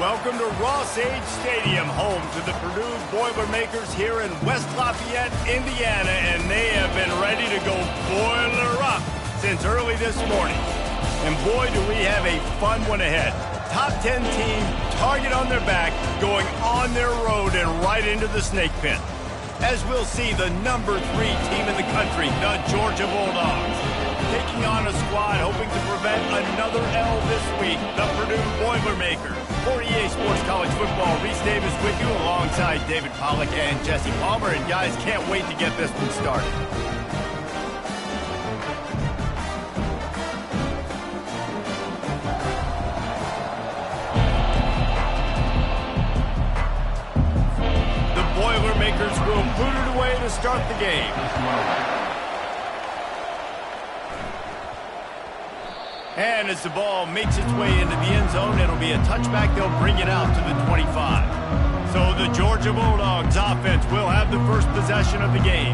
Welcome to Ross-Age Stadium, home to the Purdue Boilermakers here in West Lafayette, Indiana, and they have been ready to go boiler up since early this morning. And boy, do we have a fun one ahead. Top 10 team, target on their back, going on their road and right into the snake pit. As we'll see, the number 3 team in the country, the Georgia Bulldogs, taking on a squad hoping to prevent another L this week, the Purdue Boilermakers. For EA Sports College Football, Reese Davis with you alongside David Pollack and Jesse Palmer. And guys, can't wait to get this one started. The Boilermakers will boot it away to start the game. And as the ball makes its way into the end zone, it'll be a touchback. They'll bring it out to the 25. So the Georgia Bulldogs offense will have the first possession of the game.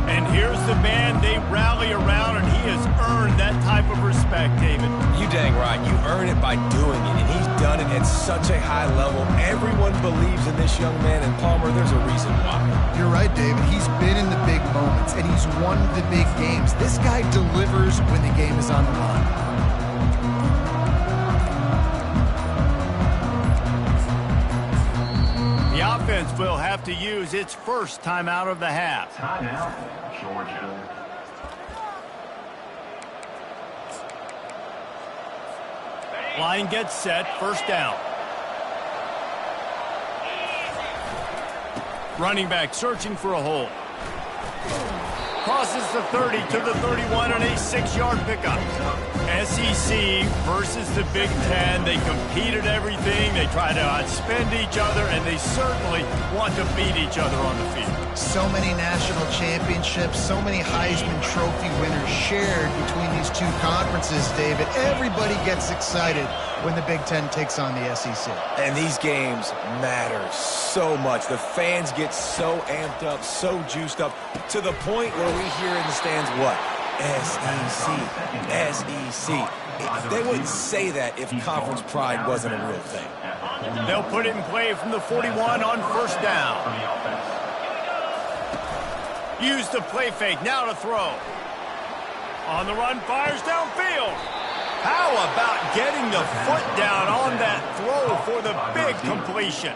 And here's the man they rally around, and he has earned that type of respect, David. You dang right. You earn it by doing it, and he's done it at such a high level. Everyone believes in this young man, and Palmer, there's a reason why. You're right, David. He's been in the big moments, and he's won the big games. This guy delivers when the game is on the line. The offense will have to use its first timeout of the half. Timeout, Georgia. Line gets set, first down. Running back searching for a hole. Crosses the 30 to the 31 and a 6-yard pickup. SEC versus the Big Ten. They compete at everything. They try to outspend each other, and they certainly want to beat each other on the field. So many national championships, so many Heisman Trophy winners shared between these two conferences, David. Everybody gets excited when the Big Ten takes on the SEC. And these games matter so much. The fans get so amped up, so juiced up, to the point where we hear in the stands what? SEC, SEC. They wouldn't say that if conference pride wasn't a real thing. They'll put it in play from the 41 on first down. Use the play fake, now to throw. On the run, fires downfield. How about getting the foot down on that throw for the big completion?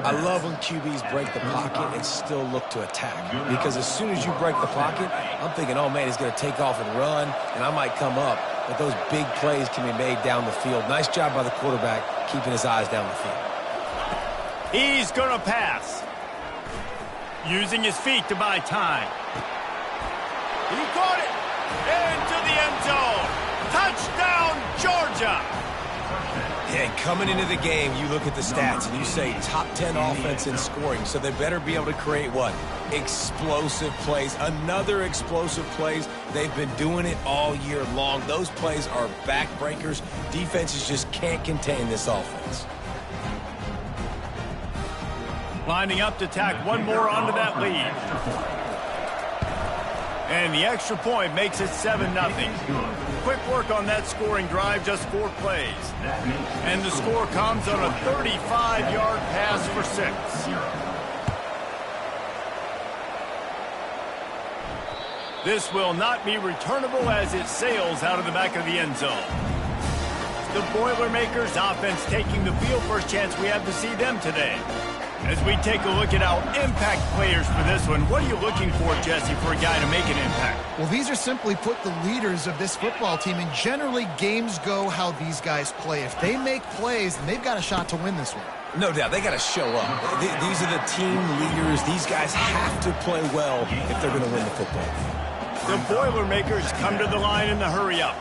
I love when QBs break the pocket and still look to attack. Because as soon as you break the pocket, I'm thinking, oh man, he's going to take off and run, and I might come up. But those big plays can be made down the field. Nice job by the quarterback, keeping his eyes down the field. He's going to pass. Using his feet to buy time. He caught it into the end zone. Touchdown, Georgia! Yeah, coming into the game, you look at the stats and you say top 10 offense in scoring, so they better be able to create what? Explosive plays. Another explosive plays. They've been doing it all year long. Those plays are backbreakers. Defenses just can't contain this offense. Lining up to tack one more onto that lead. And the extra point makes it 7-0. Quick work on that scoring drive, just 4 plays. And the score comes on a 35-yard pass for 6. This will not be returnable as it sails out of the back of the end zone. The Boilermakers offense taking the field. First chance we have to see them today. As we take a look at our impact players for this one, what are you looking for, Jesse, for a guy to make an impact? Well, these are simply put the leaders of this football team, and generally games go how these guys play. If they make plays, then they've got a shot to win this one. No doubt, they got to show up. These are the team leaders. These guys have to play well if they're going to win the football game. The Boilermakers come to the line in the hurry-up.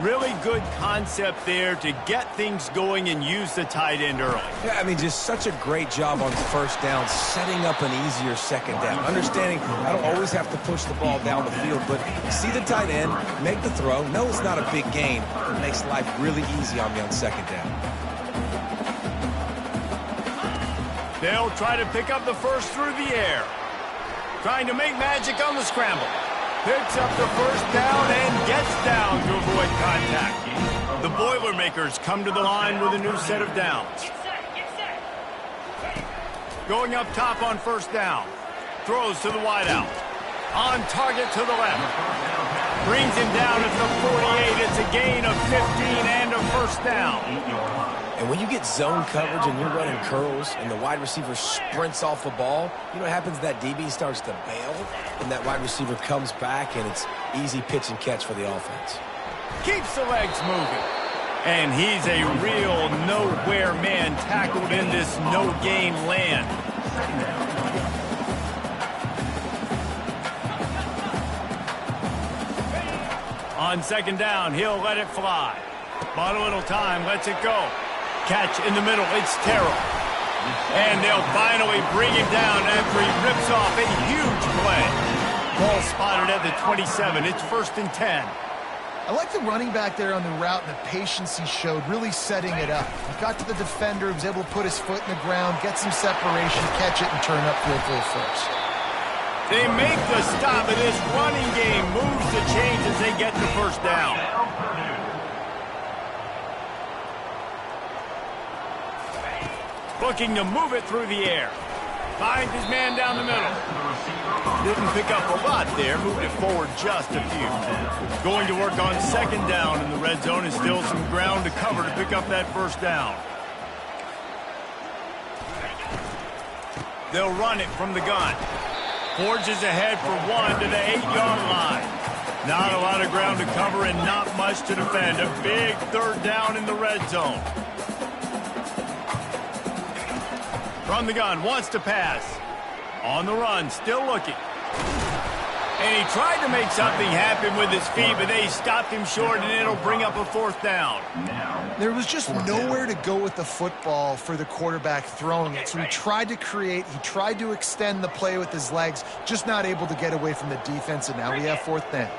Really good concept there to get things going and use the tight end early. Yeah, I mean, just such a great job on first down, setting up an easier second down. Understanding I don't always have to push the ball down the field, but see the tight end, make the throw. No, it's not a big gain. It makes life really easy on me on second down. They'll try to pick up the first through the air. Trying to make magic on the scramble. Picks up the first down and gets down to avoid contact. The Boilermakers come to the line with a new set of downs. Going up top on first down. Throws to the wideout. On target to the left. Brings him down at the 48. It's a gain of 15 and a first down. And when you get zone coverage and you're running curls and the wide receiver sprints off the ball, you know what happens? That DB starts to bail, and that wide receiver comes back, and it's easy pitch and catch for the offense. Keeps the legs moving. And he's a real nowhere man tackled in this no-gain land. On second down, he'll let it fly. Bought a little time, lets it go. Catch in the middle, it's Terrell. And they'll finally bring him down after he rips off a huge play. Ball spotted at the 27, it's 1st and 10. I like the running back there on the route and the patience he showed, really setting it up. He got to the defender, was able to put his foot in the ground, get some separation, catch it, and turn upfield for a first. They make the stop, and this running game moves the chains as they get the first down. Looking to move it through the air. Finds his man down the middle. Didn't pick up a lot there, moved it forward just a few. Going to work on second down in the red zone, and still some ground to cover to pick up that first down. They'll run it from the gun. Forges ahead for one to the 8-yard line. Not a lot of ground to cover and not much to defend. A big third down in the red zone. From the gun, wants to pass. On the run, still looking. And he tried to make something happen with his feet, but they stopped him short, and it'll bring up a fourth down. There was just nowhere to go with the football for the quarterback throwing it. So he tried to create, he tried to extend the play with his legs, just not able to get away from the defense, and now we have fourth down.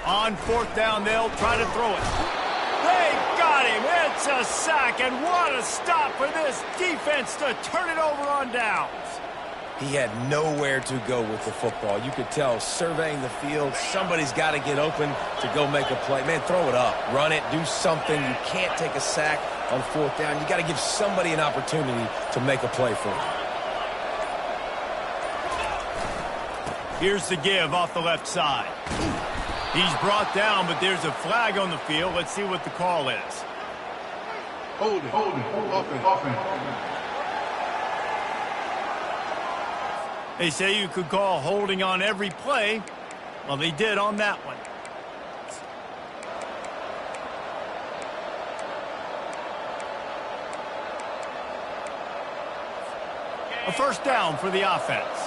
On fourth down, they'll try to throw it. They got him. It's a sack, and what a stop for this defense to turn it over on downs. He had nowhere to go with the football. You could tell, surveying the field, somebody's got to get open to go make a play. Man, throw it up. Run it. Do something. You can't take a sack on fourth down. You got to give somebody an opportunity to make a play for you. Here's the give off the left side. He's brought down, but there's a flag on the field. Let's see what the call is. Hold it. Offense. They say you could call holding on every play. Well, they did on that one. A first down for the offense.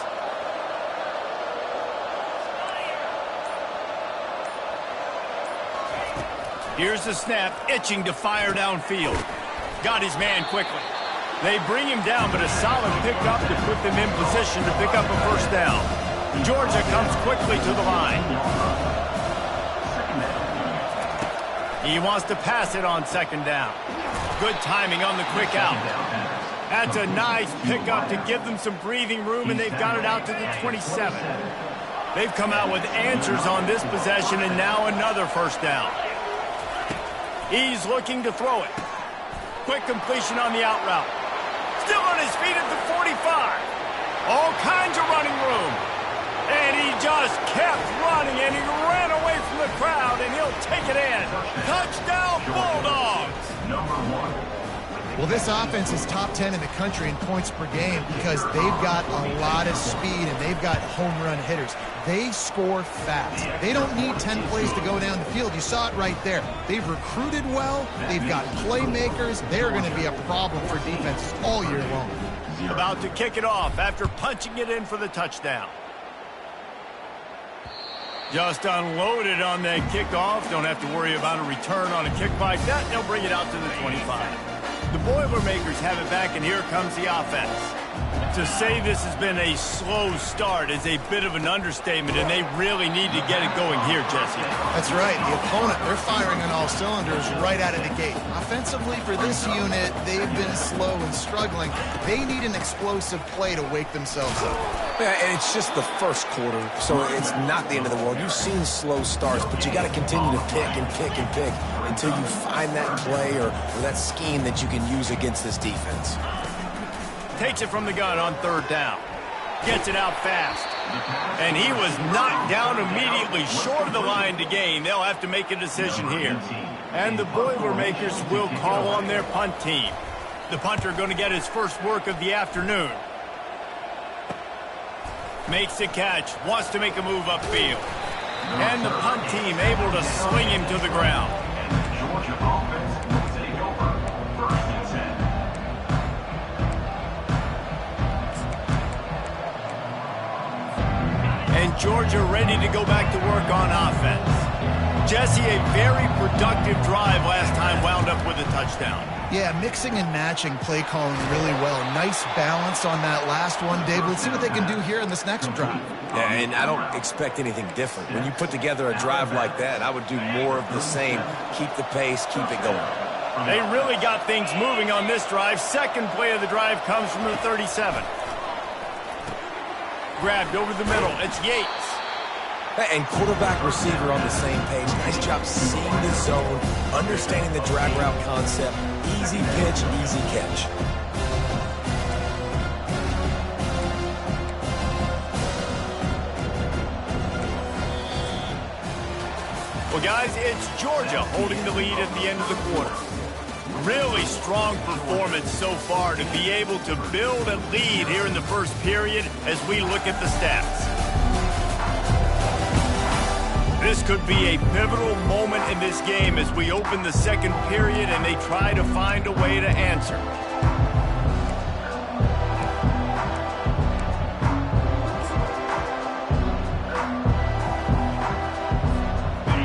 Here's the snap, itching to fire downfield. Got his man quickly. They bring him down, but a solid pickup to put them in position to pick up a first down. Georgia comes quickly to the line. He wants to pass it on second down. Good timing on the quick out. That's a nice pickup to give them some breathing room, and they've got it out to the 27. They've come out with answers on this possession, and now another first down. He's looking to throw it. Quick completion on the out route. Still on his feet at the 45. All kinds of running room. And he just kept running, and he ran away from the crowd, and he'll take it in. Touchdown, Bulldogs. Number 1. Well, this offense is top 10 in the country in points per game because they've got a lot of speed and they've got home run hitters. They score fast. They don't need 10 plays to go down the field. You saw it right there. They've recruited well. They've got playmakers. They're going to be a problem for defenses all year long. About to kick it off after punching it in for the touchdown. Just unloaded on that kickoff. Don't have to worry about a return on a kick like that. They'll bring it out to the 25. The Boilermakers have it back, and here comes the offense. To say this has been a slow start is a bit of an understatement, and they really need to get it going here, Jesse. That's right. The opponent, they're firing on all cylinders right out of the gate. Offensively, for this unit, they've been slow and struggling. They need an explosive play to wake themselves up. Yeah, and it's just the first quarter, so it's not the end of the world. You've seen slow starts, but you got to continue to pick and pick and pick until you find that play or that scheme that you can use against this defense. Takes it from the gun on third down. Gets it out fast. And he was knocked down immediately short of the line to gain. They'll have to make a decision here. And the Boilermakers will call on their punt team. The punter going to get his first work of the afternoon. Makes the catch. Wants to make a move upfield. And the punt team able to sling him to the ground. Georgia offense will take over. First and 10. And Georgia ready to go back to work on offense. Jesse, a very productive drive last time, wound up with a touchdown. Yeah, mixing and matching play calling really well. Nice balance on that last one, Dave. Let's see what they can do here in this next drive. Yeah, and I don't expect anything different. When you put together a drive like that, I would do more of the same. Keep the pace, keep it going. They really got things moving on this drive. Second play of the drive comes from the 37. Grabbed over the middle. It's Yates. And quarterback, receiver on the same page. Nice job seeing the zone, understanding the drag route concept. Easy pitch, easy catch. Well, guys, it's Georgia holding the lead at the end of the quarter. Really strong performance so far to be able to build a lead here in the first period as we look at the stats. This could be a pivotal moment in this game as we open the second period and they try to find a way to answer.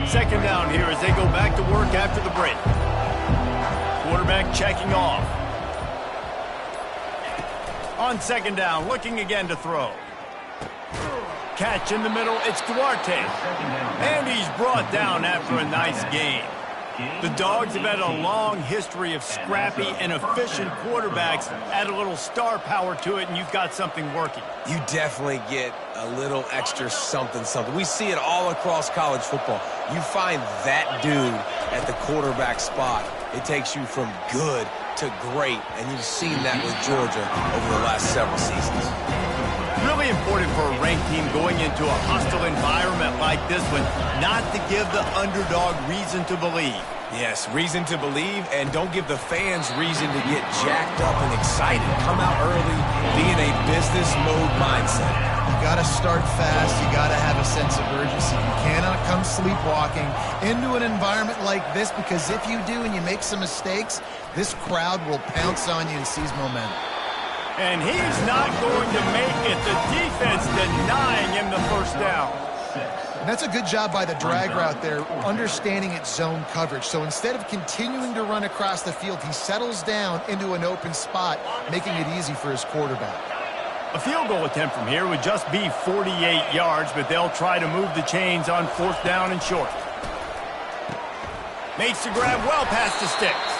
Second down here as they go back to work after the break. Quarterback checking off. On second down, looking again to throw. Catch in the middle, it's Duarte. And he's brought down after a nice gain. The Dogs have had a long history of scrappy and efficient quarterbacks. Add a little star power to it, and you've got something working. You definitely get a little extra something. We see it all across college football. You find that dude at the quarterback spot. It takes you from good to great, and you've seen that with Georgia over the last several seasons. Really important for a ranked team going into a hostile environment like this one, not to give the underdog reason to believe. Yes, reason to believe, and don't give the fans reason to get jacked up and excited. Come out early, be in a business mode mindset. You got to start fast. You got to have a sense of urgency. You cannot come sleepwalking into an environment like this, because if you do and you make some mistakes, this crowd will pounce on you and seize momentum. And he's not going to make it. The defense denying him the first down. And that's a good job by the drag route there, understanding its zone coverage. So instead of continuing to run across the field, he settles down into an open spot, making it easy for his quarterback. A field goal attempt from here would just be 48 yards, but they'll try to move the chains on fourth down and short. Makes the grab well past the sticks.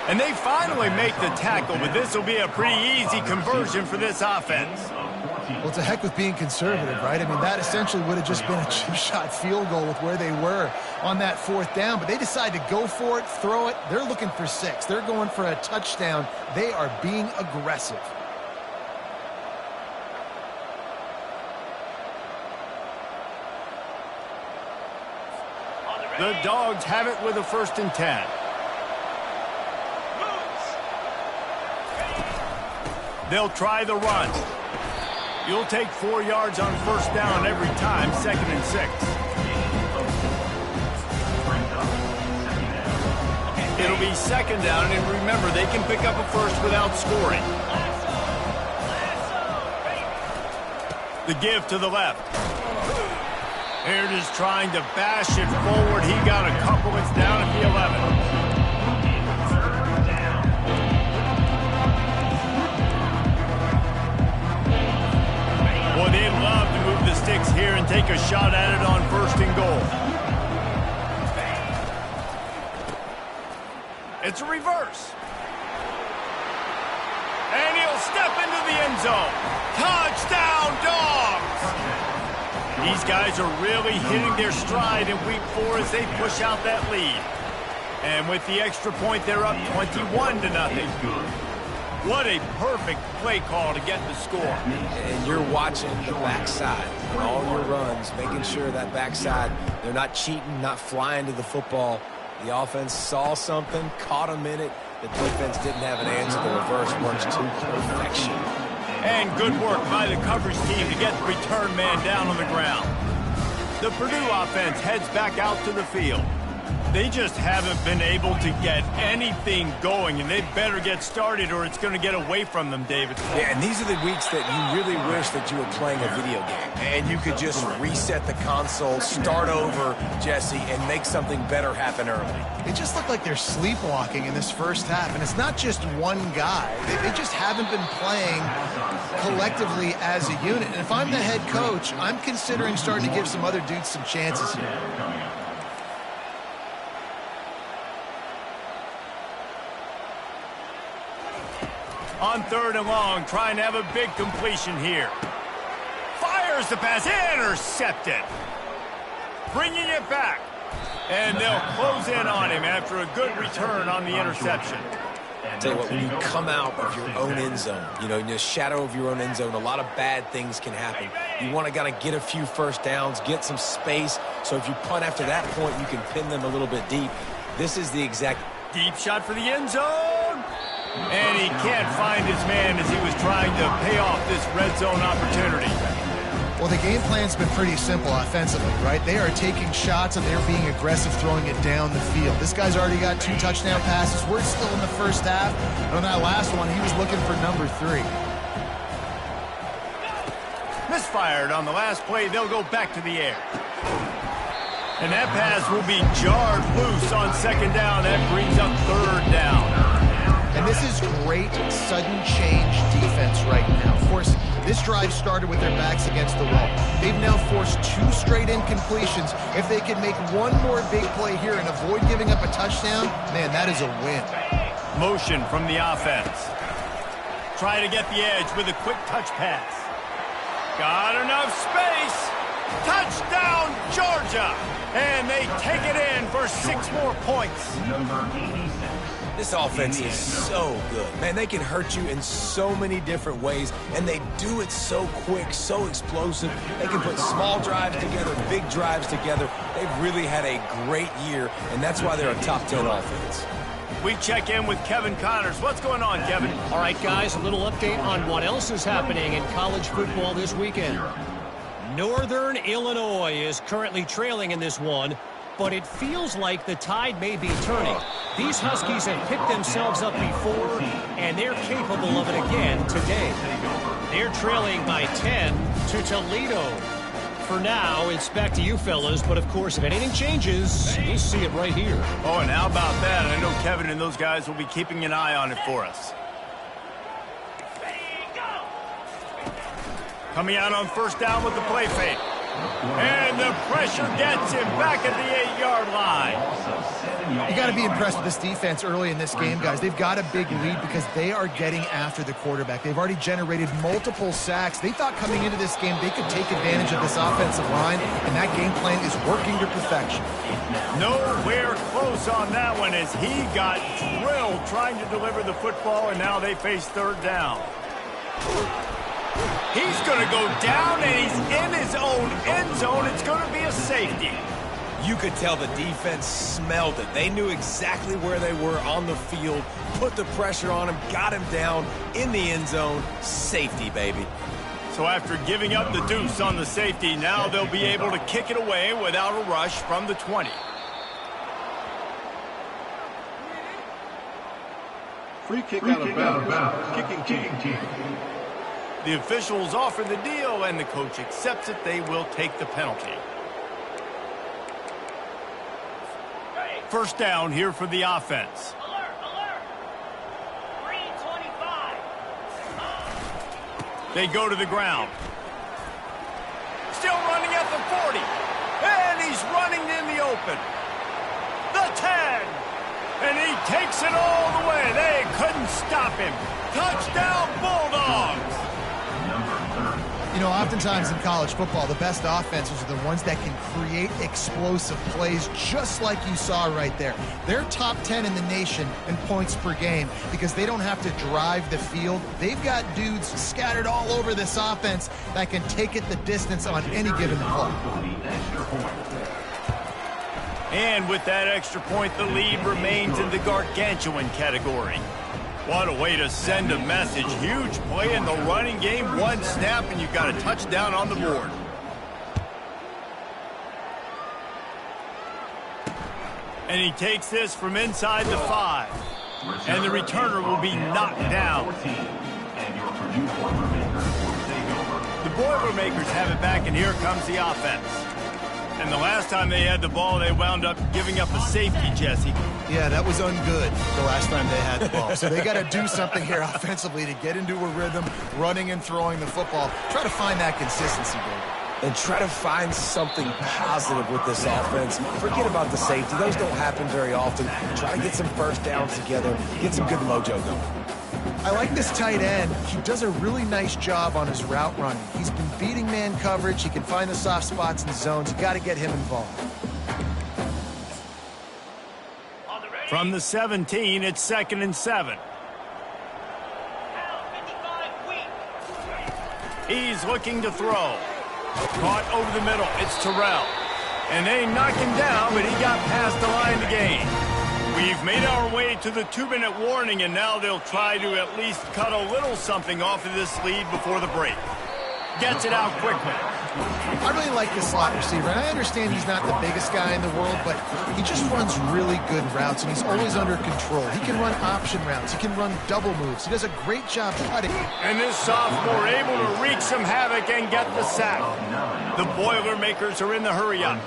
And they finally make the tackle, but this will be a pretty easy conversion for this offense. Well, to heck with being conservative, right? I mean, that essentially would have just been a two-shot field goal with where they were on that fourth down, but they decide to go for it, throw it. They're looking for 6. They're going for a touchdown. They are being aggressive. The Dogs have it with a 1st and 10. They'll try the run. You'll take 4 yards on first down every time, 2nd and 6. It'll be 2nd down, and remember, they can pick up a first without scoring. The give to the left. Here just trying to bash it forward. He got a couple. It's down at the 11. take a shot at it on 1st and goal. It's a reverse. And he'll step into the end zone. Touchdown, Dogs! These guys are really hitting their stride in week 4 as they push out that lead. And with the extra point, they're up 21-0. What a perfect play call to get the score. And you're watching the backside on all your runs, making sure that backside, they're not cheating, not flying to the football. The offense saw something, caught them in it. The defense didn't have an answer. The reverse works to perfection. And good work by the coverage team to get the return man down on the ground. The Purdue offense heads back out to the field. They just haven't been able to get anything going, and they better get started or it's going to get away from them, David. Yeah, and these are the weeks that you really wish that you were playing a video game and you could just reset the console, start over, Jesse, and make something better happen early. They just look like they're sleepwalking in this first half, and it's not just one guy. They just haven't been playing collectively as a unit. And if I'm the head coach, I'm considering starting to give some other dudes some chances here. On 3rd and long, trying to have a big completion here. Fires the pass, intercepted. Bringing it back. And they'll close in on him after a good return on the interception. I'll tell you what, when you come out of your own end zone, you know, in the shadow of your own end zone, a lot of bad things can happen. You want to kind of get a few first downs, get some space, so if you punt after that point, you can pin them a little bit deep. This is the exact... Deep shot for the end zone. And he can't find his man as he was trying to pay off this red zone opportunity. Well, the game plan's been pretty simple offensively, right? They are taking shots and they're being aggressive, throwing it down the field. This guy's already got 2 touchdown passes. We're still in the first half. And on that last one, he was looking for number 3. Misfired on the last play. They'll go back to the air. And that pass will be jarred loose on 2nd down. That brings up 3rd down. And this is great sudden change defense right now. Of course, this drive started with their backs against the wall. They've now forced 2 straight incompletions. If they can make one more big play here and avoid giving up a touchdown, man, that is a win. Motion from the offense. Trying to get the edge with a quick touch pass. Got enough space. Touchdown, Georgia. And they take it in for 6 more points. This offense is so good. Man, they can hurt you in so many different ways, and they do it so quick, so explosive. They can put small drives together, big drives together. They've really had a great year, and that's why they're a top 10 offense. We check in with Kevin Connors. What's going on, Kevin? All right, guys, a little update on what else is happening in college football this weekend. Northern Illinois is currently trailing in this one, but it feels like the tide may be turning. These Huskies have picked themselves up before, and they're capable of it again today. They're trailing by 10 to Toledo. For now, it's back to you fellas, but of course, if anything changes, you'll see it right here. Oh, and how about that? I know Kevin and those guys will be keeping an eye on it for us. Coming out on 1st down with the play fake. And the pressure gets him back at the 8-yard line. You got to be impressed with this defense early in this game, guys. They've got a big lead because they are getting after the quarterback. They've already generated multiple sacks. They thought coming into this game they could take advantage of this offensive line, and that game plan is working to perfection. Nowhere close on that one as he got drilled trying to deliver the football, and now they face 3rd down. He's going to go down, and he's in his own end zone. It's going to be a safety. You could tell the defense smelled it. They knew exactly where they were on the field, put the pressure on him, got him down in the end zone. Safety, baby. So after giving up the deuce on the safety, now they'll be able to kick it away without a rush from the 20. Free kick out of bounds. Kicking team. The officials offer the deal, and the coach accepts it. They will take the penalty. 1st down here for the offense. Alert! 325. They go to the ground. Still running at the open. The 10. And he takes it all the way. They couldn't stop him. Touchdown, Bulldogs. You know, oftentimes in college football, the best offenses are the ones that can create explosive plays, just like you saw right there. They're top 10 in the nation in points per game because they don't have to drive the field. They've got dudes scattered all over this offense that can take it the distance on any given play. And with that extra point, the lead remains in the gargantuan category. What a way to send a message. Huge play in the running game. One snap, and you've got a touchdown on the board. And he takes this from inside the 5. And the returner will be knocked down. The Boilermakers have it back, and here comes the offense. And the last time they had the ball, they wound up giving up a safety, Jesse. Yeah, that was ungood the last time they had the ball. So they got to do something here offensively to get into a rhythm, running and throwing the football. Try to find that consistency, David. And try to find something positive with this offense. Forget about the safety. Those don't happen very often. Try to get some first downs together, get some good mojo going. I like this tight end. He does a really nice job on his route running. He's been beating man coverage. He can find the soft spots in the zones. You got to get him involved. From the 17, it's 2nd and 7. He's looking to throw. Caught over the middle. It's Terrell. And they knock him down, but he got past the line to gain. We've made our way to the 2-minute warning, and now they'll try to at least cut a little something off of this lead before the break. Gets it out quickly. I really like this slot receiver, and I understand he's not the biggest guy in the world, but he just runs really good routes, and he's always under control. He can run option routes. He can run double moves. He does a great job cutting. And this sophomore able to wreak some havoc and get the sack. The Boilermakers are in the hurry-up.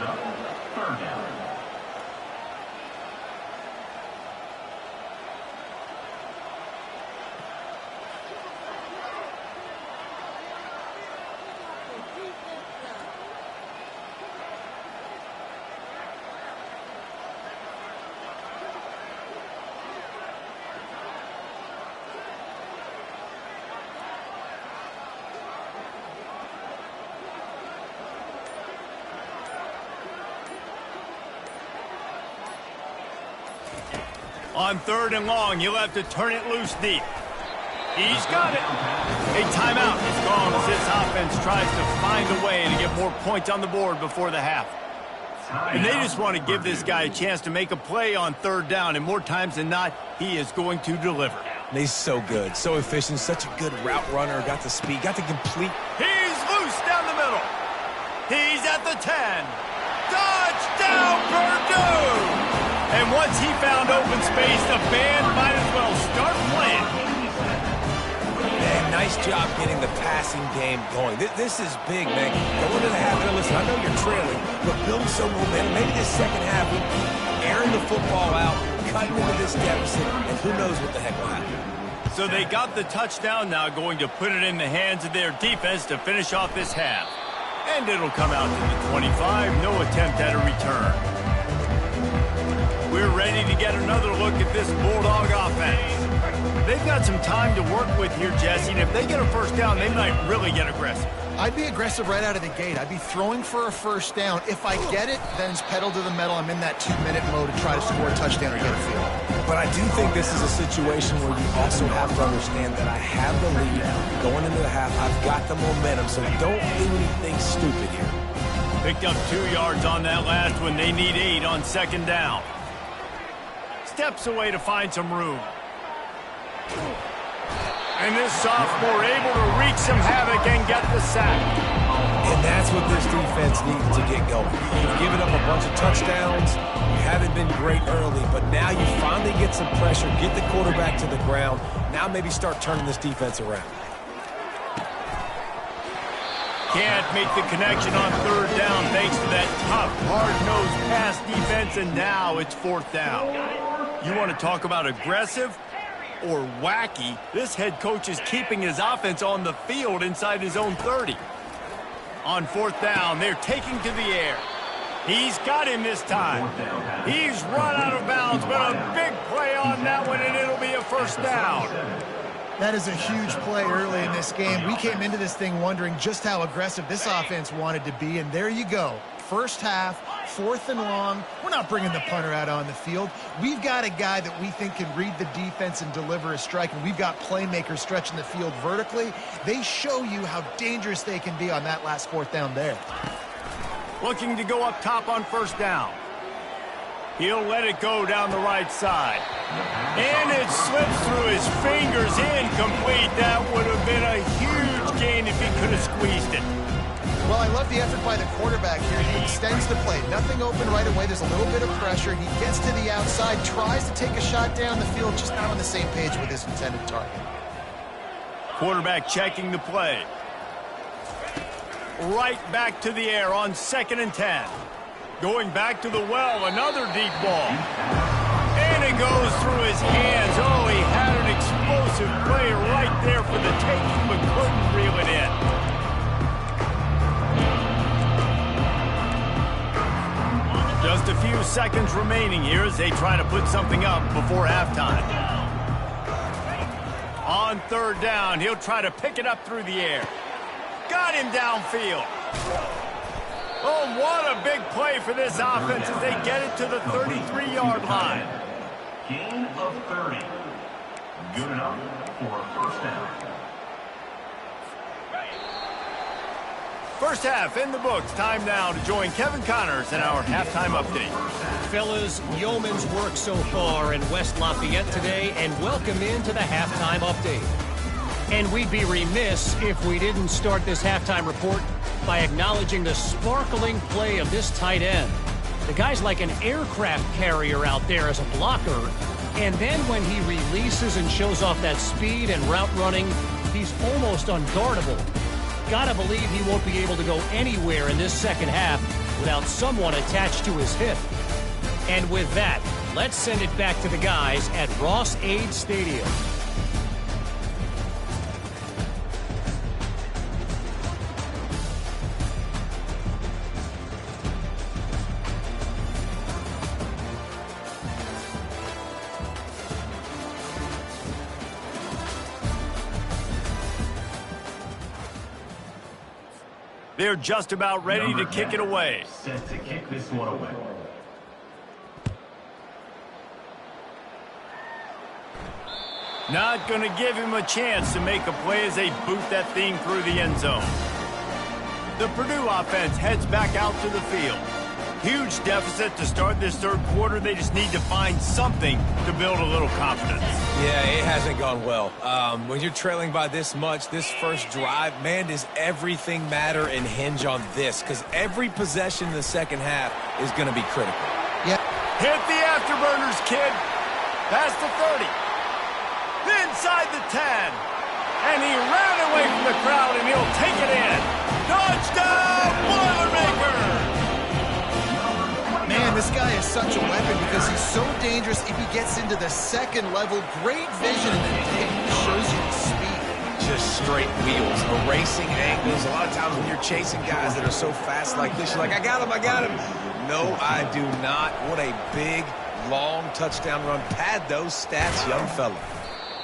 On 3rd and long, he'll have to turn it loose deep. He's got it. A timeout is gone as this offense tries to find a way to get more points on the board before the half. And they just want to give this guy a chance to make a play on 3rd down, and more times than not, he is going to deliver. And he's so good, so efficient, such a good route runner, got the speed, got the complete. He's loose down the middle. He's at the 10. Touchdown, Purdue! And once he found open space, the band might as well start playing. Man, nice job getting the passing game going. This is big, man. Going to the half, and listen, I know you're trailing, but building some momentum. Maybe this second half, we'll keep airing the football out, cutting into this deficit, and who knows what the heck will happen. So they got the touchdown now, going to put it in the hands of their defense to finish off this half. And it'll come out to the 25, no attempt at a return. We're ready to get another look at this Bulldog offense. They've got some time to work with here, Jesse, and if they get a first down, they might really get aggressive. I'd be aggressive right out of the gate. I'd be throwing for a first down. If I get it, then it's pedal to the metal. I'm in that 2-minute mode to try to score a touchdown or get a field. But I do think this is a situation where you also have to understand that I have the lead going into the half. I've got the momentum, so don't do anything stupid here. Picked up 2 yards on that last one. They need 8 on 2nd down. Steps away to find some room. And this sophomore able to wreak some havoc and get the sack. And that's what this defense needs to get going. You've given up a bunch of touchdowns. You haven't been great early, but now you finally get some pressure, get the quarterback to the ground. Now maybe start turning this defense around. Can't make the connection on 3rd down thanks to that tough, hard-nosed pass defense, and now it's 4th down. You want to talk about aggressive or wacky? This head coach is keeping his offense on the field inside his own 30. On 4th down, they're taking to the air. He's got him this time. He's run out of bounds, but a big play on that one, and it'll be a first down. That is a huge play early in this game. We came into this thing wondering just how aggressive this offense wanted to be, and there you go. First half, 4th and long. We're not bringing the punter out on the field. We've got a guy that we think can read the defense and deliver a strike, and we've got playmakers stretching the field vertically. They show you how dangerous they can be on that last 4th down there. Looking to go up top on first down. He'll let it go down the right side. And it slips through his fingers, incomplete. That would have been a huge gain if he could have squeezed it. Well, I love the effort by the quarterback here. He extends the play. Nothing open right away. There's a little bit of pressure. He gets to the outside, tries to take a shot down the field, just not on the same page with his intended target. Quarterback checking the play. Right back to the air on 2nd and 10. Going back to the well, another deep ball. And it goes through his hands. Oh, he had an explosive play right there for the taking, but couldn't reel it in. Just a few seconds remaining here as they try to put something up before halftime. On 3rd down, he'll try to pick it up through the air. Got him downfield. Oh, what a big play for this offense as they get it to the 33-yard line. Gain of 30. Good enough for a first down. First half in the books. Time now to join Kevin Connors in our halftime update. Fellas, yeoman's work so far in West Lafayette today, and welcome into the halftime update. And we'd be remiss if we didn't start this halftime report by acknowledging the sparkling play of this tight end. The guy's like an aircraft carrier out there as a blocker, and then when he releases and shows off that speed and route running, he's almost unguardable. Gotta believe he won't be able to go anywhere in this second half without someone attached to his hip. And with that, let's send it back to the guys at Ross-Ade Stadium. They're just about ready to kick it away. Set to kick this one away. Not going to give him a chance to make a play as they boot that thing through the end zone. The Purdue offense heads back out to the field. Huge deficit to start this 3rd quarter. They just need to find something to build a little confidence. Yeah, it hasn't gone well. When you're trailing by this much, this first drive, man, does everything matter and hinge on this? Because every possession in the second half is going to be critical. Yeah. Hit the afterburners, kid. Past the 30. Inside the 10. And he ran away from the crowd, and he'll take it in. Touchdown, Boilermaker! Man, this guy is such a weapon because he's so dangerous if he gets into the second level. Great vision, and then it shows you the speed. Just straight wheels, erasing angles. A lot of times when you're chasing guys that are so fast like this, you're like, I got him. No, I do not. What a big, long touchdown run. Pad those stats, young fella.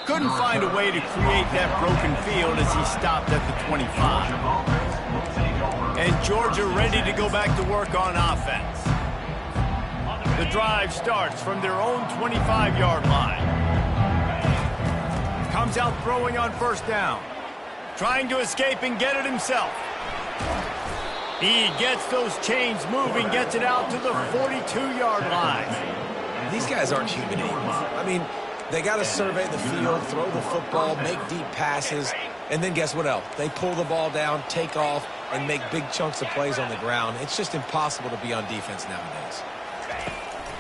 Couldn't find a way to create that broken field as he stopped at the 25. And Georgia ready to go back to work on offense. The drive starts from their own 25-yard line. Comes out throwing on first down. Trying to escape and get it himself. He gets those chains moving, gets it out to the 42-yard line. These guys aren't human beings. I mean, they got to survey the field, throw the football, make deep passes, and then guess what else? They pull the ball down, take off, and make big chunks of plays on the ground. It's just impossible to be on defense nowadays.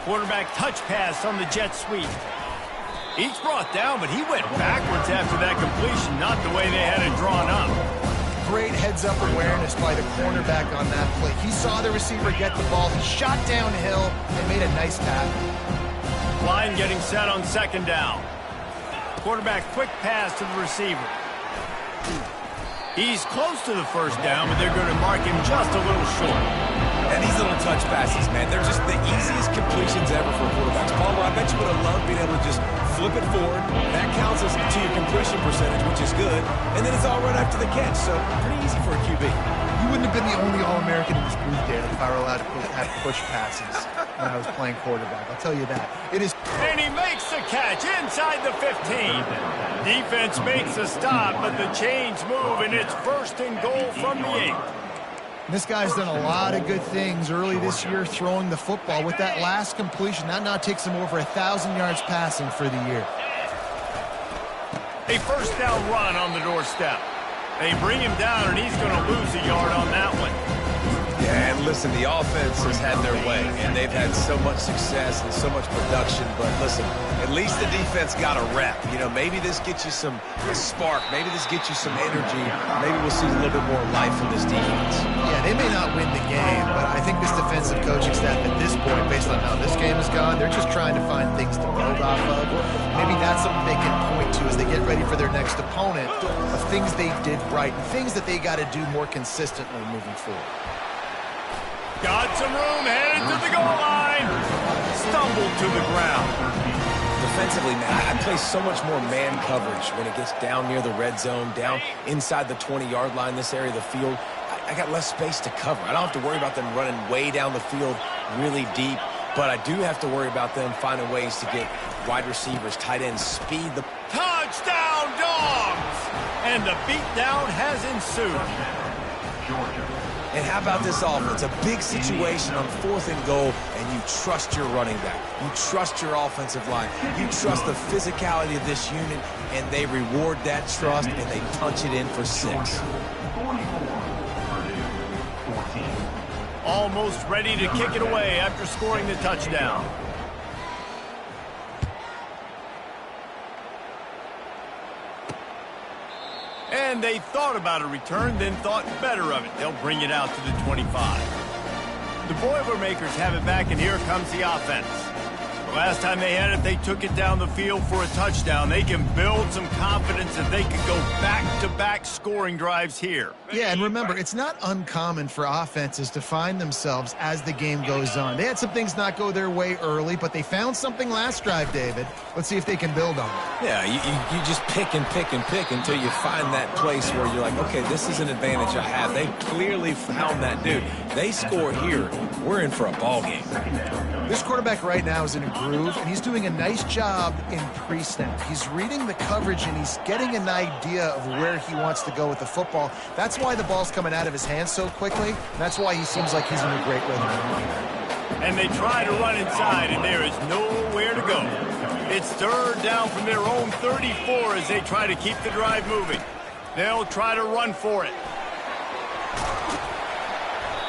Quarterback touch pass on the jet sweep. He's brought down, but he went backwards after that completion, not the way they had it drawn up. Great heads-up awareness by the cornerback on that play. He saw the receiver get the ball. He shot downhill and made a nice tackle. Line getting set on 2nd down. Quarterback quick pass to the receiver. He's close to the first down, but they're going to mark him just a little short. And these little touch passes, man, they're just the easiest completions ever for quarterbacks. Palmer, I bet you would have loved being able to just flip it forward. That counts as to your completion percentage, which is good. And then it's all right after the catch, so pretty easy for a QB. You wouldn't have been the only All-American in this booth, David, if I were allowed to have push passes when I was playing quarterback. I'll tell you that. It is. And he makes the catch inside the 15. Defense makes a stop, but the chains move, and it's 1st and goal from the 8. This guy's done a lot of good things early this year throwing the football. With that last completion, that now takes him over 1,000 yards passing for the year. A 1st down run on the doorstep. They bring him down, and he's going to lose a yard on that one. Yeah, and listen, the offense has had their way, and they've had so much success and so much production. But listen, at least the defense got a rep. You know, maybe this gets you some spark. Maybe this gets you some energy. Maybe we'll see a little bit more life from this defense. Yeah, they may not win the game, but I think this defensive coaching staff at this point, based on how this game has gone, they're just trying to find things to build off of. Maybe that's something they can point to as they get ready for their next opponent, of things they did right and things that they got to do more consistently moving forward. Got some room, headed to the goal line. Stumbled to the ground. Defensively, man, I play so much more man coverage when it gets down near the red zone, down inside the 20-yard line, this area of the field. I got less space to cover. I don't have to worry about them running way down the field really deep, but I do have to worry about them finding ways to get wide receivers, tight ends, speed. The touchdown, Dogs! And the beatdown has ensued. And how about this offense? A big situation on 4th and goal, and you trust your running back. You trust your offensive line. You trust the physicality of this unit, and they reward that trust, and they punch it in for 6. Almost ready to kick it away after scoring the touchdown. And they thought about a return, then thought better of it. They'll bring it out to the 25. The Boilermakers have it back, and here comes the offense. The last time they had it, they took it down the field for a touchdown. They can build some confidence that they could go back-to-back scoring drives here. Yeah, and remember, it's not uncommon for offenses to find themselves as the game goes on. They had some things not go their way early, but they found something last drive, David. Let's see if they can build on it. Yeah, you just pick and pick and pick until you find that place where you're like, okay, this is an advantage I have. They clearly found that dude. They score here, we're in for a ball game. This quarterback right now is in a groove, and he's doing a nice job in pre-snap. He's reading the coverage, and he's getting an idea of where he wants to go with the football. That's why the ball's coming out of his hands so quickly. That's why he seems like he's in a great rhythm. And they try to run inside, and there is nowhere to go. It's 3rd down from their own 34 as they try to keep the drive moving. They'll try to run for it.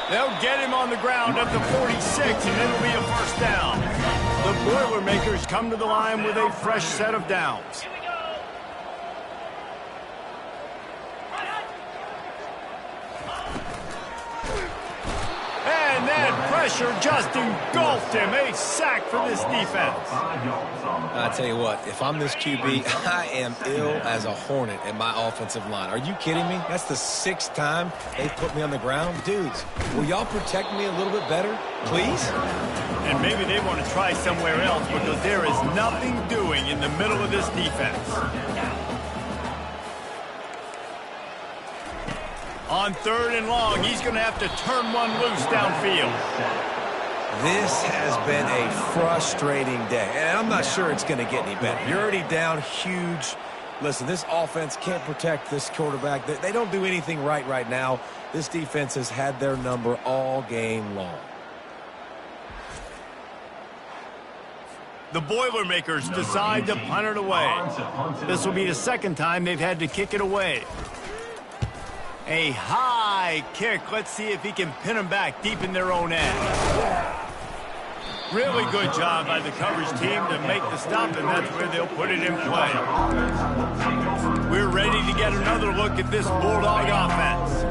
They'll get him on the ground at the 46, and it'll be a 1st down. The Boilermakers come to the line with a fresh set of downs. And that pressure just engulfed him. A sack for this defense. I tell you what, if I'm this QB, I am ill as a hornet at my offensive line. Are you kidding me? That's the 6th time they've put me on the ground. Dudes, will y'all protect me a little bit better, please? And maybe they want to try somewhere else because there is nothing doing in the middle of this defense. On 3rd and long, he's going to have to turn one loose downfield. This has been a frustrating day, and I'm not sure it's going to get any better. You're already down huge. Listen, this offense can't protect this quarterback. They don't do anything right now. This defense has had their number all game long. The Boilermakers decide to punt it away. This will be the 2nd time they've had to kick it away. A high kick. Let's see if he can pin them back deep in their own end. Really good job by the coverage team to make the stop, and that's where they'll put it in play. We're ready to get another look at this Bulldog offense.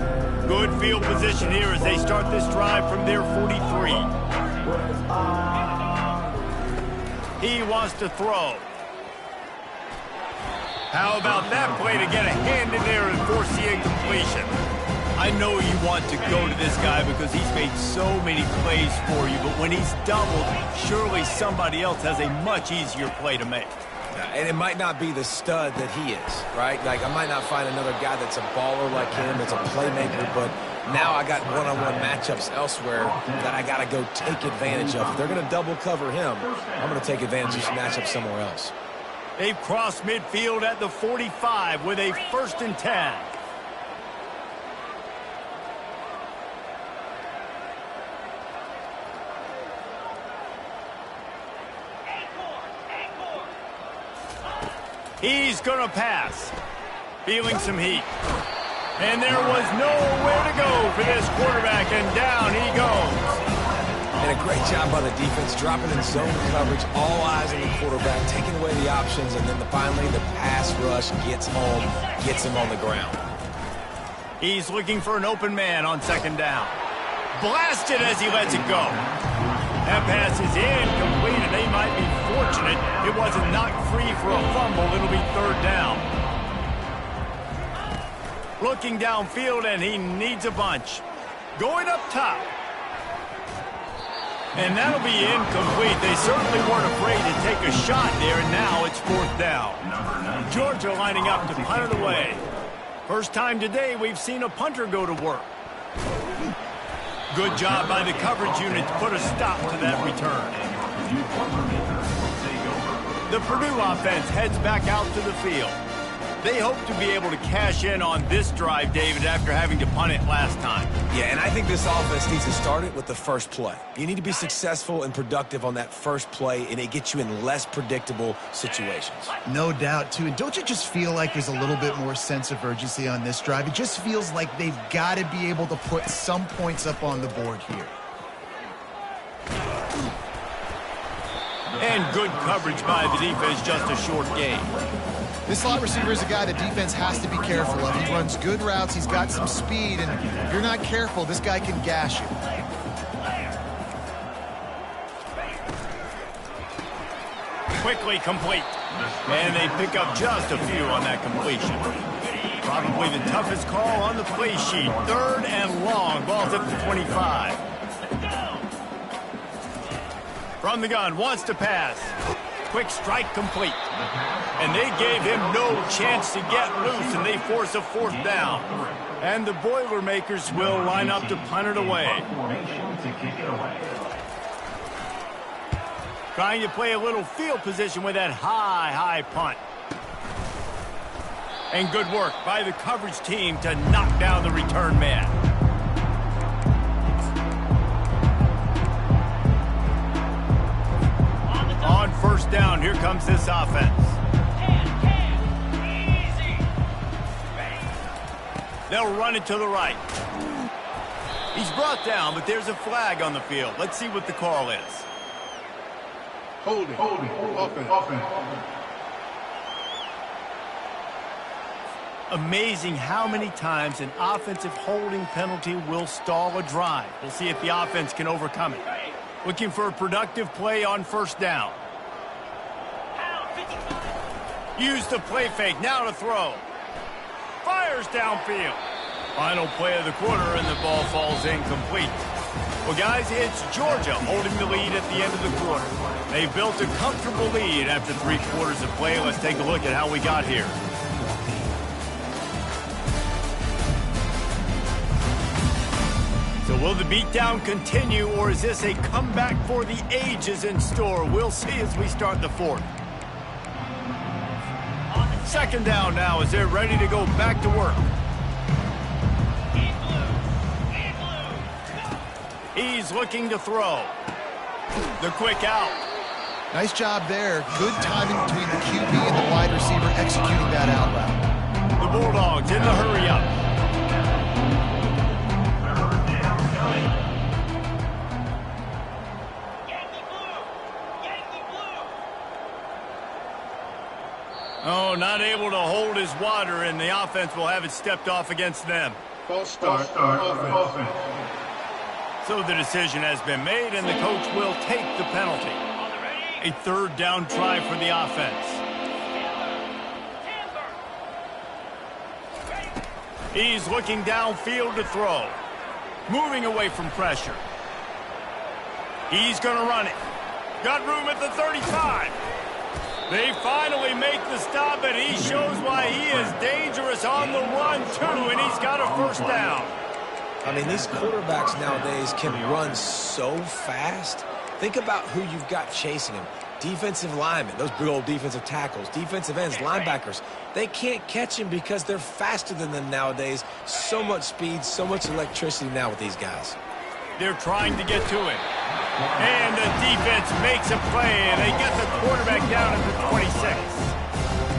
Good field position here as they start this drive from their 43. He wants to throw. How about that play to get a hand in there and force the incompletion? I know you want to go to this guy because he's made so many plays for you, but when he's doubled, surely somebody else has a much easier play to make. And it might not be the stud that he is, right? Like, I might not find another guy that's a baller like him, that's a playmaker, but now I got one-on-one matchups elsewhere that I got to go take advantage of. If they're going to double cover him, I'm going to take advantage of this matchup somewhere else. They've crossed midfield at the 45 with a 1st and 10. He's going to pass. Feeling some heat. And there was nowhere to go for this quarterback, and down he goes. And a great job by the defense, dropping in zone coverage, all eyes on the quarterback, taking away the options, and then finally the pass rush gets home, gets him on the ground. He's looking for an open man on 2nd down. Blasted as he lets it go. That pass is incomplete, and they might be fortunate it wasn't knocked free for a fumble. It'll be 3rd down. Looking downfield, and he needs a bunch. Going up top. And that'll be incomplete. They certainly weren't afraid to take a shot there, and now it's 4th down. Georgia lining up to punt it away. First time today we've seen a punter go to work. Good job by the coverage unit to put a stop to that return. The Purdue offense heads back out to the field. They hope to be able to cash in on this drive, David, after having to punt it last time. Yeah, and I think this offense needs to start it with the first play. You need to be successful and productive on that first play, and it gets you in less predictable situations. No doubt, too. And don't you just feel like there's a little bit more sense of urgency on this drive? It just feels like they've got to be able to put some points up on the board here. And good coverage by the defense, just a short gain. This slot receiver is a guy the defense has to be careful of. He runs good routes, he's got some speed, and if you're not careful, this guy can gash you. Quickly complete. And they pick up just a few on that completion. Probably the toughest call on the play sheet. 3rd and long. Ball's at the 25. From the gun, wants to pass. Quick strike complete. And they gave him no chance to get loose, and they force a 4th down. And the Boilermakers will line up to punt it away. Trying to play a little field position with that high punt. And good work by the coverage team to knock down the return man. On 1st down, here comes this offense. They'll run it to the right. He's brought down, but there's a flag on the field. Let's see what the call is. Holding. Offense. Amazing how many times an offensive holding penalty will stall a drive. We'll see if the offense can overcome it. Looking for a productive play on 1st down. Use the play fake, now to throw. Fires downfield. Final play of the quarter, and the ball falls incomplete. Well, guys, it's Georgia holding the lead at the end of the quarter. They built a comfortable lead after 3 quarters of play. Let's take a look at how we got here. So will the beatdown continue, or is this a comeback for the ages in store? We'll see as we start the 4th. 2nd down now as they're ready to go back to work. He's looking to throw. The quick out. Nice job there. Good timing between the QB and the wide receiver executing that out route. The Bulldogs in the hurry up. Oh, not able to hold his water, and the offense will have it stepped off against them. False start. Offense. So the decision has been made, and the coach will take the penalty. A 3rd down try for the offense. He's looking downfield to throw. Moving away from pressure. He's going to run it. Got room at the 35. They finally make the stop, and he shows why he is dangerous on the run, too, and he's got a first down. I mean, these quarterbacks nowadays can run so fast. Think about who you've got chasing him. Defensive linemen, those big old defensive tackles, defensive ends, linebackers. They can't catch him because they're faster than them nowadays. So much speed, so much electricity now with these guys. They're trying to get to him. And the defense makes a play, and they get the quarterback down at the 26.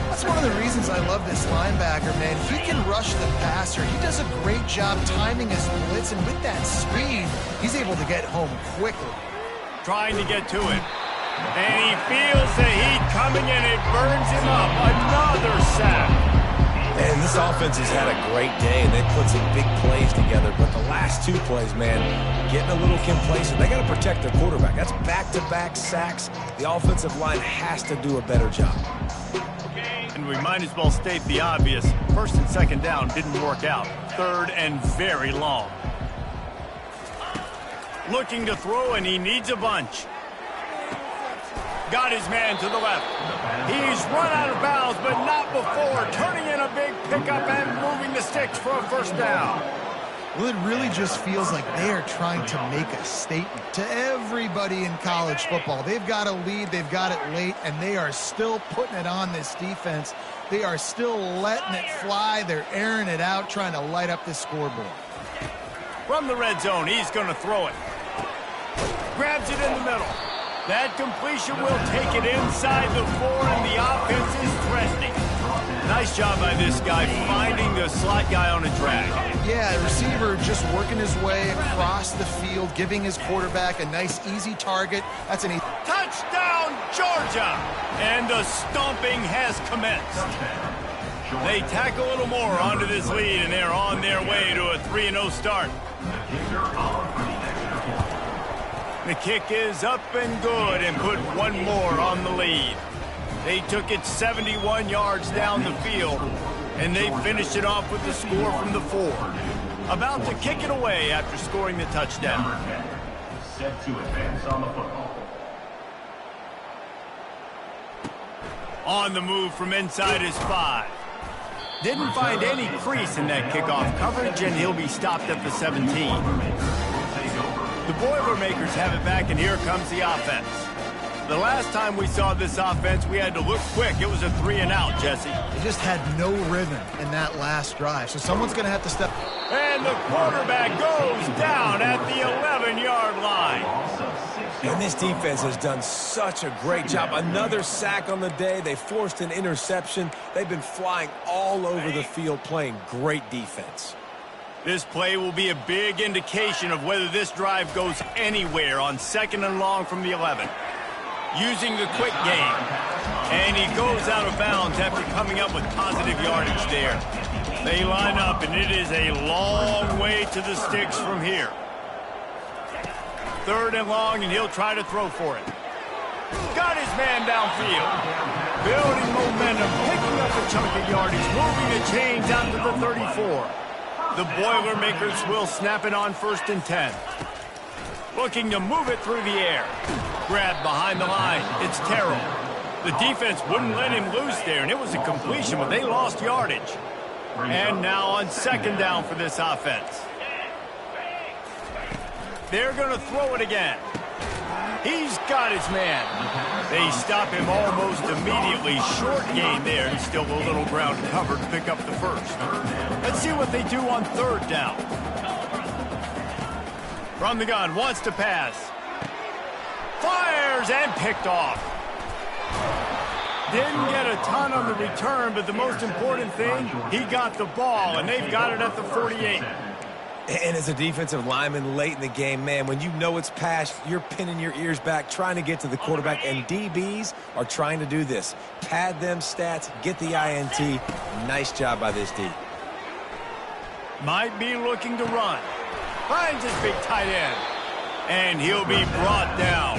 That's one of the reasons I love this linebacker, man. He can rush the passer. He does a great job timing his blitz, and with that speed, he's able to get home quickly. Trying to get to him. And he feels the heat coming, and it burns him up. Another sack. And this offense has had a great day, and they put some big plays together. But the last two plays, man, getting a little complacent. They got to protect their quarterback. That's back-to-back sacks. The offensive line has to do a better job. And we might as well state the obvious. First and second down didn't work out. Third and very long. Looking to throw, and he needs a bunch. Got his man to the left. He's run out of bounds, but not before. Turning in a big pickup and moving the sticks for a first down. Well, it really just feels like they are trying to make a statement to everybody in college football. They've got a lead, they've got it late, and they are still putting it on this defense. They are still letting it fly. They're airing it out, trying to light up the scoreboard. From the red zone, he's going to throw it. Grabs it in the middle. That completion will take it inside the 4, and the offense is threatening. Nice job by this guy finding the slot guy on a drag. Yeah, the receiver just working his way across the field, giving his quarterback a nice, easy target. That's an easy. Touchdown, Georgia! And the stomping has commenced. They tack a little more onto this lead, and they're on their way to a 3-0 start. The kick is up and good and put one more on the lead. They took it 71 yards down the field, and they finished it off with the score from the 4. About to kick it away after scoring the touchdown. Set to advance on the football. On the move from inside his 5. Didn't find any crease in that kickoff coverage, and he'll be stopped at the 17. The Boilermakers have it back, and here comes the offense. The last time we saw this offense, we had to look quick. It was a 3-and-out, Jesse. They just had no rhythm in that last drive, so someone's going to have to step. And the quarterback goes down at the 11-yard line. And this defense has done such a great job. Another sack on the day. They forced an interception. They've been flying all over the field playing great defense. This play will be a big indication of whether this drive goes anywhere on 2nd and long from the 11. Using the quick game. And he goes out of bounds after coming up with positive yardage there. They line up, and it is a long way to the sticks from here. 3rd and long, and he'll try to throw for it. Got his man downfield. Building momentum, picking up a chunk of yardage, moving the chains out to the 34. The Boilermakers will snap it on 1st and 10. Looking to move it through the air. Grabbed behind the line. It's Terrell. The defense wouldn't let him loose there, and it was a completion, but they lost yardage. And now on 2nd down for this offense. They're going to throw it again. He's got his man. They stop him almost immediately. Short gain there, and still a little ground covered to pick up the 1st. Let's see what they do on 3rd down. From the gun, wants to pass. Fires and picked off. Didn't get a ton on the return, but the most important thing, he got the ball, and they've got it at the 48. And as a defensive lineman late in the game, man, when you know it's past, you're pinning your ears back, trying to get to the quarterback, and DBs are trying to do this. Pad them stats, get the INT. Nice job by this D. Might be looking to run. Finds his big tight end. And he'll be brought down.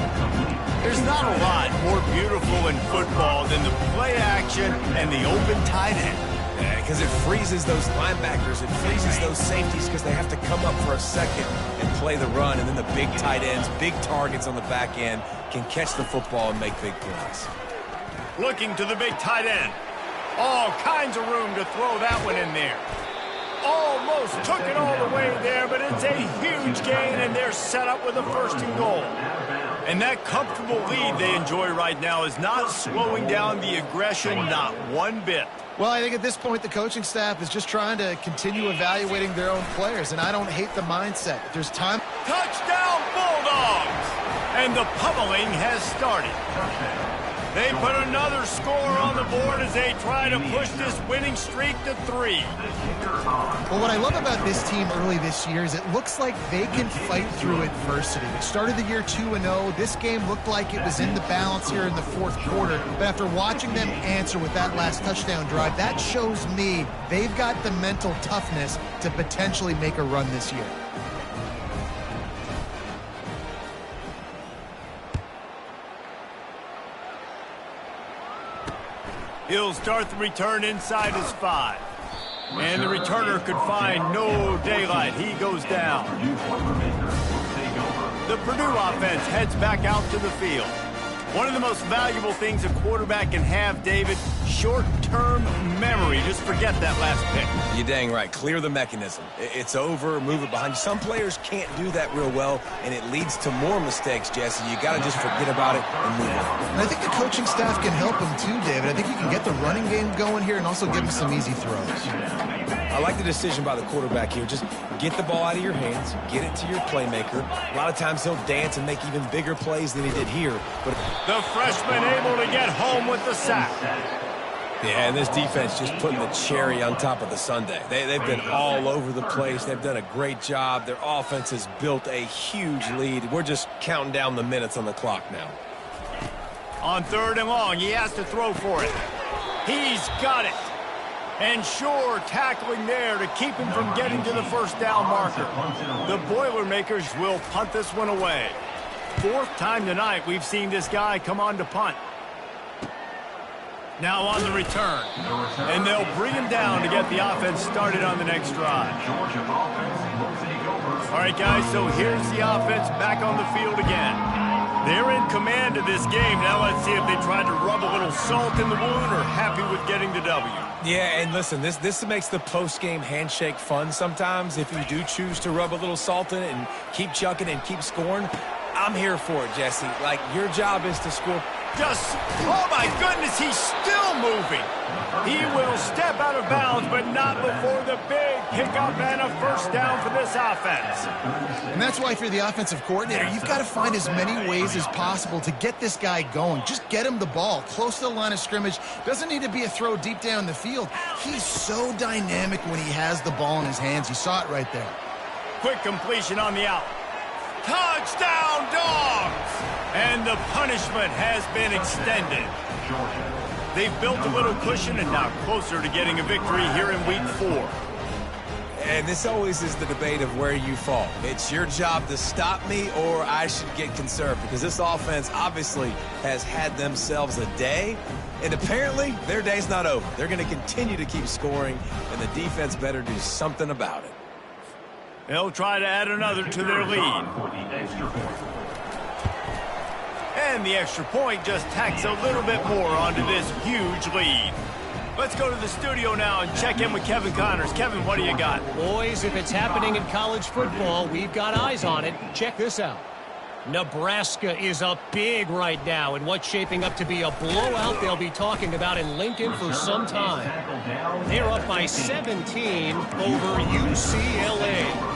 There's not a lot more beautiful in football than the play action and the open tight end. Because it freezes those linebackers, it freezes those safeties because they have to come up for a second and play the run, and then the big tight ends, big targets on the back end can catch the football and make big plays. Looking to the big tight end. All kinds of room to throw that one in there. Almost took it all the way there, but it's a huge gain, and they're set up with a 1st and goal. And that comfortable lead they enjoy right now is not slowing down the aggression, not one bit. Well, I think at this point the coaching staff is just trying to continue evaluating their own players, and I don't hate the mindset. There's time. Touchdown, Bulldogs! And the pummeling has started. They put another score on the board as they try to push this winning streak to 3. Well, what I love about this team early this year is it looks like they can fight through adversity. They started the year 2-0. This game looked like it was in the balance here in the 4th quarter. But after watching them answer with that last touchdown drive, that shows me they've got the mental toughness to potentially make a run this year. He'll start the return inside his 5. And the returner could find no daylight. He goes down. The Purdue offense heads back out to the field. One of the most valuable things a quarterback can have, David, short-term memory. Just forget that last pick. You're dang right. Clear the mechanism. It's over, move it behind you. Some players can't do that real well, and it leads to more mistakes, Jesse. You got to just forget about it and move on. And I think the coaching staff can help him too, David. I think you can get the running game going here and also give him some easy throws. I like the decision by the quarterback here. Just get the ball out of your hands, get it to your playmaker. A lot of times he'll dance and make even bigger plays than he did here. But the freshman able to get home with the sack. Yeah, and this defense just putting the cherry on top of the sundae. They've been all over the place. They've done a great job. Their offense has built a huge lead. We're just counting down the minutes on the clock now. On 3rd and long, he has to throw for it. He's got it. And sure, tackling there to keep him from getting to the 1st down marker. The Boilermakers will punt this one away. 4th time tonight we've seen this guy come on to punt. Now on the return. And they'll bring him down to get the offense started on the next drive. All right, guys, so here's the offense back on the field again. They're in command of this game. Now let's see if they tried to rub a little salt in the wound or happy with getting the W. Yeah, and listen, this makes the post-game handshake fun sometimes. If you do choose to rub a little salt in it and keep chucking and keep scoring, I'm here for it, Jesse. Like, your job is to score. Oh my goodness, he's still moving. He will step out of bounds, but not before the big pickup and a 1st down for this offense. And that's why if you're the offensive coordinator, you've got to find as many ways as possible to get this guy going. Just get him the ball close to the line of scrimmage. Doesn't need to be a throw deep down the field. He's so dynamic when he has the ball in his hands. You saw it right there. Quick completion on the out. Touchdown, Dogs! And the punishment has been extended. They've built a little cushion and now closer to getting a victory here in week 4. And this always is the debate of where you fall. It's your job to stop me or I should get conserved, because this offense obviously has had themselves a day, and apparently their day's not over. They're going to continue to keep scoring, and the defense better do something about it. They'll try to add another to their lead. And the extra point just tacks a little bit more onto this huge lead. Let's go to the studio now and check in with Kevin Connors. Kevin, what do you got? Boys, if it's happening in college football, we've got eyes on it. Check this out. Nebraska is up big right now in what's shaping up to be a blowout they'll be talking about in Lincoln for some time. They're up by 17 over UCLA.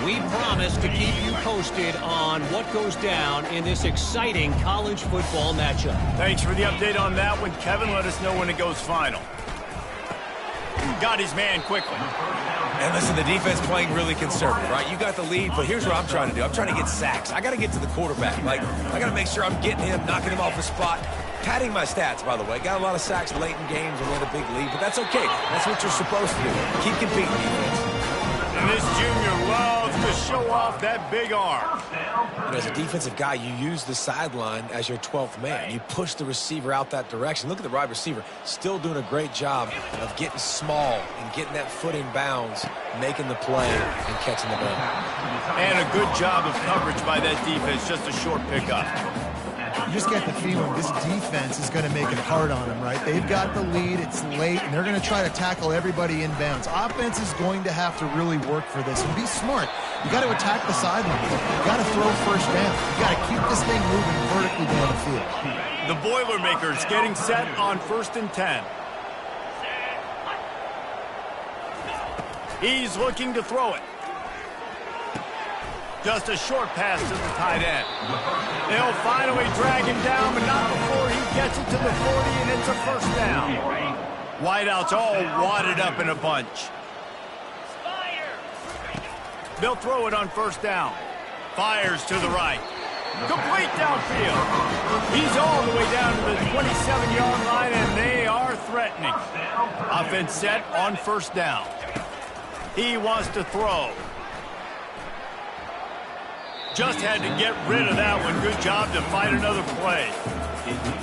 We promise to keep you posted on what goes down in this exciting college football matchup. Thanks for the update on that one, Kevin. Let us know when it goes final. Got his man quickly. And listen, the defense playing really conservative, right? You got the lead, but here's what I'm trying to do. I'm trying to get sacks. I got to get to the quarterback. Like, I got to make sure I'm getting him, knocking him off the spot. Padding my stats, by the way. Got a lot of sacks late in games and let a big lead, but that's okay. That's what you're supposed to do. Keep competing, defense. And this junior loves to show off that big arm. You know, as a defensive guy, you use the sideline as your 12th man. You push the receiver out that direction. Look at the wide receiver, still doing a great job of getting small and getting that foot in bounds, making the play and catching the ball. And a good job of coverage by that defense, just a short pickup. You just get the feeling this defense is going to make it hard on them, right? They've got the lead, it's late, and they're going to try to tackle everybody inbounds. Offense is going to have to really work for this and be smart. You got to attack the sidelines. You got to throw first down. You got to keep this thing moving vertically down the field. The Boilermakers getting set on 1st and 10. He's looking to throw it. Just a short pass to the tight end. They'll finally drag him down, but not before he gets it to the 40, and it's a first down. Wideouts all wadded up in a bunch. They'll throw it on 1st down. Fires to the right. Complete downfield. He's all the way down to the 27-yard line, and they are threatening. Offense set on 1st down. He wants to throw. Just had to get rid of that one. Good job to find another play.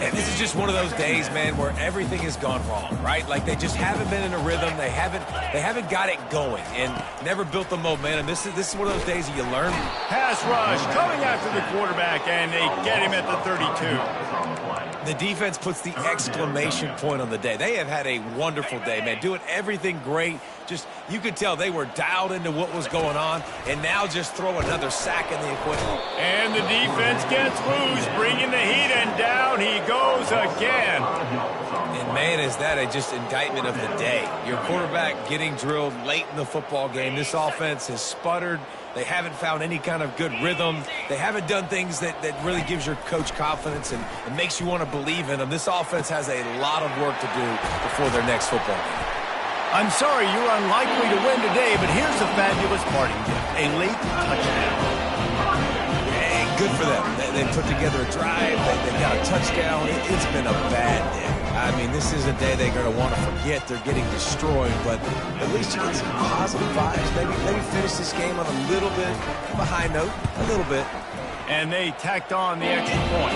And this is just one of those days, man, where everything has gone wrong, right? Like they just haven't been in a rhythm. They haven't got it going and never built the momentum. This is one of those days that you learn. Pass rush coming after the quarterback, and they get him at the 32. The defense puts the exclamation point on the day. They have had a wonderful day, man, doing everything great. Just, you could tell they were dialed into what was going on, and now just throw another sack in the equation. And the defense gets loose, bringing the heat, and down he goes again. And, man, is that a just indictment of the day. Your quarterback getting drilled late in the football game. This offense has sputtered. They haven't found any kind of good rhythm. They haven't done things that really gives your coach confidence and makes you want to believe in them. This offense has a lot of work to do before their next football game. I'm sorry you're unlikely to win today, but here's a fabulous parting gift. A late touchdown. Hey, good for them. They put together a drive. They've got a touchdown. It's been a bad day. I mean, this is a day they're going to want to forget. They're getting destroyed, but at least you get some positive vibes. Maybe finish this game on a little bit of a high note, a little bit. And they tacked on the extra point.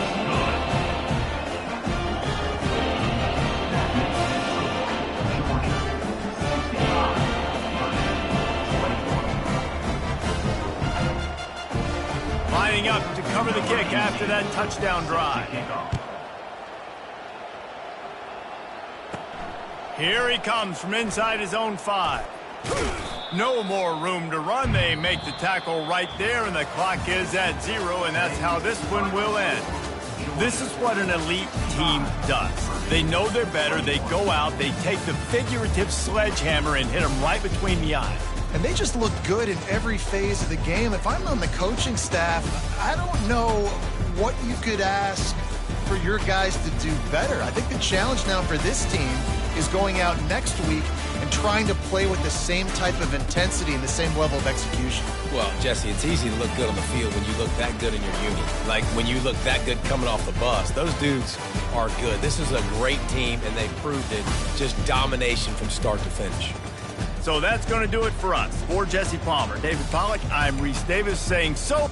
Lining up to cover the kick after that touchdown drive. Here he comes from inside his own 5. No more room to run. They make the tackle right there, and the clock is at 0, and that's how this one will end. This is what an elite team does. They know they're better. They go out. They take the figurative sledgehammer and hit them right between the eyes. And they just look good in every phase of the game. If I'm on the coaching staff, I don't know what you could ask for your guys to do better. I think the challenge now for this team is going out next week and trying to play with the same type of intensity and the same level of execution. Well, Jesse, it's easy to look good on the field when you look that good in your unit. Like when you look that good coming off the bus. Those dudes are good. This is a great team, and they proved it. Just domination from start to finish. So that's going to do it for us. For Jesse Palmer, David Pollack, I'm Reese Davis saying so